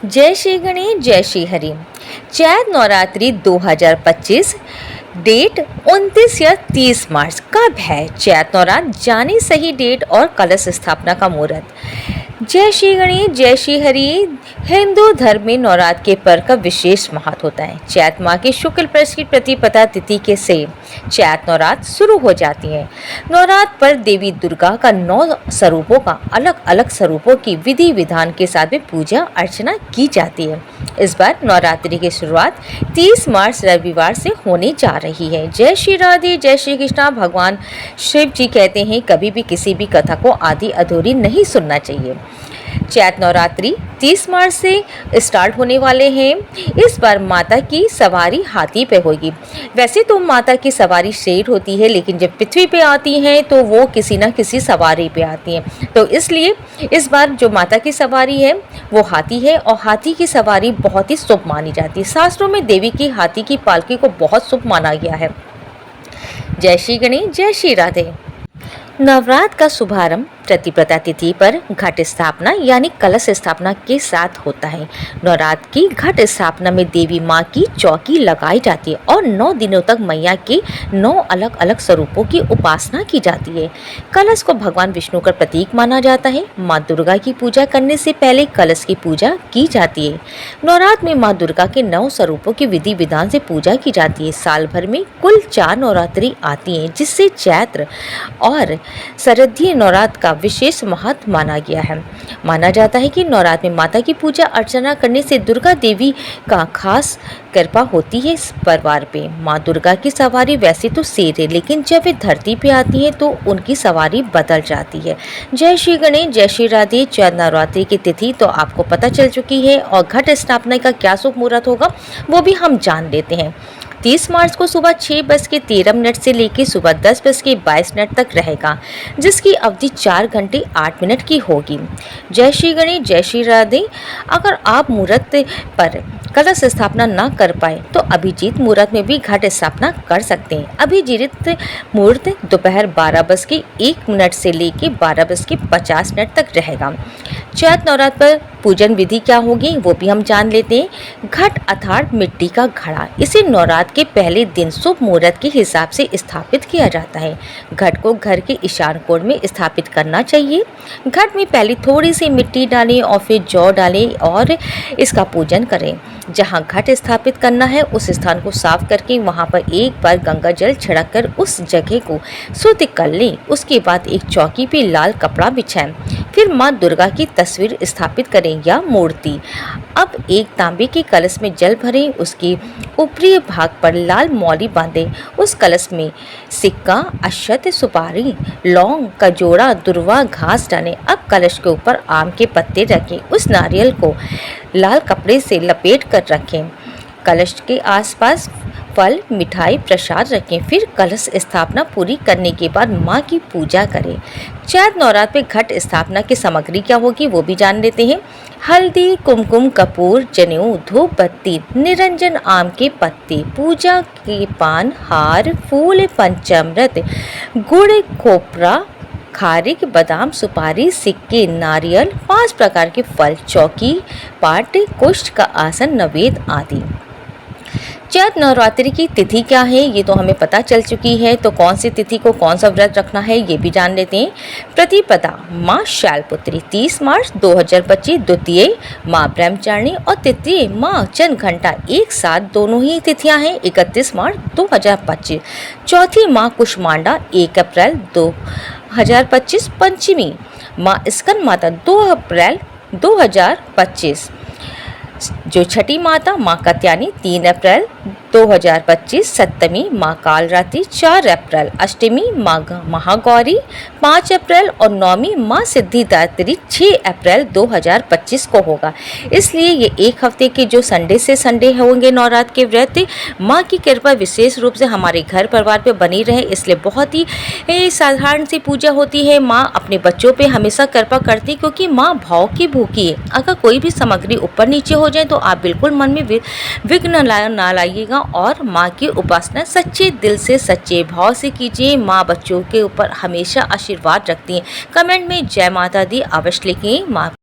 जय श्री गणेश जय श्री हरि। चैत नवरात्रि 2025 डेट 29 या 30 मार्च कब है? चैत नवरात्र जाने सही डेट और कलश स्थापना का मुहूर्त। जय श्री गणेश जय श्री हरि। हिंदू धर्म में नवरात्र के पर्व का विशेष महत्व होता है। चैत माह के शुक्ल पक्ष की प्रतिपदा तिथि के से चैत नवरात्र शुरू हो जाती है। नवरात्र पर देवी दुर्गा का 9 स्वरूपों का अलग अलग स्वरूपों की विधि विधान के साथ में पूजा अर्चना की जाती है। इस बार नवरात्रि की शुरुआत 30 मार्च रविवार से होने जा रही है। जय श्री राधे जय श्री कृष्णा। भगवान शिव जी कहते हैं कभी भी किसी भी कथा को आधी अधूरी नहीं सुनना चाहिए। चैत नवरात्रि 30 मार्च से स्टार्ट होने वाले हैं। इस बार माता की सवारी हाथी पे होगी। वैसे तो माता की सवारी शेर होती है, लेकिन जब पृथ्वी पे आती हैं तो वो किसी न किसी सवारी पे आती हैं। तो इसलिए इस बार जो माता की सवारी है वो हाथी है और हाथी की सवारी बहुत ही शुभ मानी जाती है। शास्त्रों में देवी की हाथी की पालकी को बहुत शुभ माना गया है। जय श्री गणेश जय श्री राधे। नवरात्र का शुभारंभ प्रतिपदा तिथि पर घट स्थापना यानी कलश स्थापना के साथ होता है। नवरात्र की घट स्थापना में देवी माँ की चौकी लगाई जाती है और 9 दिनों तक मैया के 9 अलग अलग स्वरूपों की उपासना की जाती है। कलश को भगवान विष्णु का प्रतीक माना जाता है। माँ दुर्गा की पूजा करने से पहले कलश की पूजा की जाती है। नवरात्र में माँ दुर्गा के 9 स्वरूपों की विधि विधान से पूजा की जाती है। साल भर में कुल 4 नवरात्रि आती हैं, जिससे चैत्र और शरदीय नवरात्र का विशेष महत्व माना गया है। माना जाता है कि नवरात्र में माता की पूजा अर्चना करने से दुर्गा देवी का खास कृपा होती है इस परिवार पे। माँ दुर्गा की सवारी वैसे तो शेर है, लेकिन जब वे धरती पे आती है तो उनकी सवारी बदल जाती है। जय श्री गणेश जय श्री राधे। चैत नवरात्रि की तिथि तो आपको पता चल चुकी है और घट स्थापना का क्या शुभ मुहूर्त होगा वो भी हम जान लेते हैं। 30 मार्च को सुबह 6:13 से लेकर सुबह 10:22 तक रहेगा, जिसकी अवधि 4 घंटे 8 मिनट की होगी। जय श्री गणेश जय श्री राधे। अगर आप मुहूर्त पर कलश स्थापना न कर पाए तो अभिजीत मुहूर्त में भी घट स्थापना कर सकते हैं। अभिजीत मुहूर्त दोपहर 12:01 से लेकर 12:50 तक रहेगा। चैत नवरात्र पर पूजन विधि क्या होगी वो भी हम जान लेते हैं। घट अर्थात मिट्टी का घड़ा, इसे नवरात्र के पहले दिन शुभ मुहूर्त के हिसाब से स्थापित किया जाता है। घट को घर के ईशान कोण में स्थापित करना चाहिए। घट में पहले थोड़ी सी मिट्टी डालें और फिर जौ डालें और इसका पूजन करें। जहां घट स्थापित करना है उस स्थान को साफ करके वहां पर एक बार गंगा जल छिड़क कर उस जगह को शुद्ध कर लें। उसके बाद एक चौकी पे लाल कपड़ा बिछाएं। फिर माँ दुर्गा की तस्वीर स्थापित करें या मूर्ति। अब एक तांबे के कलश में जल भरें, उसके ऊपरी भाग पर लाल मौली बांधें। उस कलश में सिक्का, अक्षत, सुपारी, लौंग, कजोड़ा, दुर्वा, घास डालें। अब कलश के ऊपर आम के पत्ते रखें। उस नारियल को लाल कपड़े से लपेट कर रखें। कलश के आसपास फल, मिठाई, प्रसाद रखें। फिर कलश स्थापना पूरी करने के बाद माँ की पूजा करें। चैत नवरात्र में घट स्थापना की सामग्री क्या होगी वो भी जान लेते हैं। हल्दी, कुमकुम, कपूर, जनेऊ, धूप बत्ती, निरंजन, आम के पत्ते, पूजा के पान, हार, फूल, पंचामृत, गुड़, खोपरा, खारिक, बादाम, सुपारी, सिक्के, नारियल, 5 प्रकार के फल, चौकी, पाट, कुष्ठ का आसन, नवेद आदि। चैत नवरात्रि की तिथि क्या है ये तो हमें पता चल चुकी है। तो कौन सी तिथि को कौन सा व्रत रखना है ये भी जान लेते हैं। प्रतिपदा माँ शैलपुत्री 30 मार्च 2025, द्वितीय माँ ब्रह्मचारिणी और तृतीय माँ चंद्रघंटा एक साथ दोनों ही तिथियां हैं 31 मार्च 2025। चौथी माँ कुष्मांडा 1 अप्रैल 2025। पंचमी माँ स्कंद माता 2 अप्रैल 2025। जो छठी माता माँ कात्यायनी 3 अप्रैल 2025। सप्तमी माँ कालरात्रि 4 अप्रैल। अष्टमी माँ महागौरी 5 अप्रैल और नौमी माँ सिद्धिदात्री 6 अप्रैल 2025 को होगा। इसलिए ये एक हफ्ते के जो संडे से संडे होंगे नवरात्र के व्रत, माँ की कृपा विशेष रूप से हमारे घर परिवार पे बनी रहे, इसलिए बहुत ही साधारण सी पूजा होती है। माँ अपने बच्चों पे हमेशा कृपा करती है, क्योंकि माँ भाव की भूखी है। अगर कोई भी सामग्री ऊपर नीचे हो जाए तो आप बिल्कुल मन में विघ्न ना लाइएगा और माँ की उपासना सच्चे दिल से सच्चे भाव से कीजिए। माँ बच्चों के ऊपर हमेशा आशीर्वाद रखती हैं। कमेंट में जय माता दी अवश्य लिखें। माँ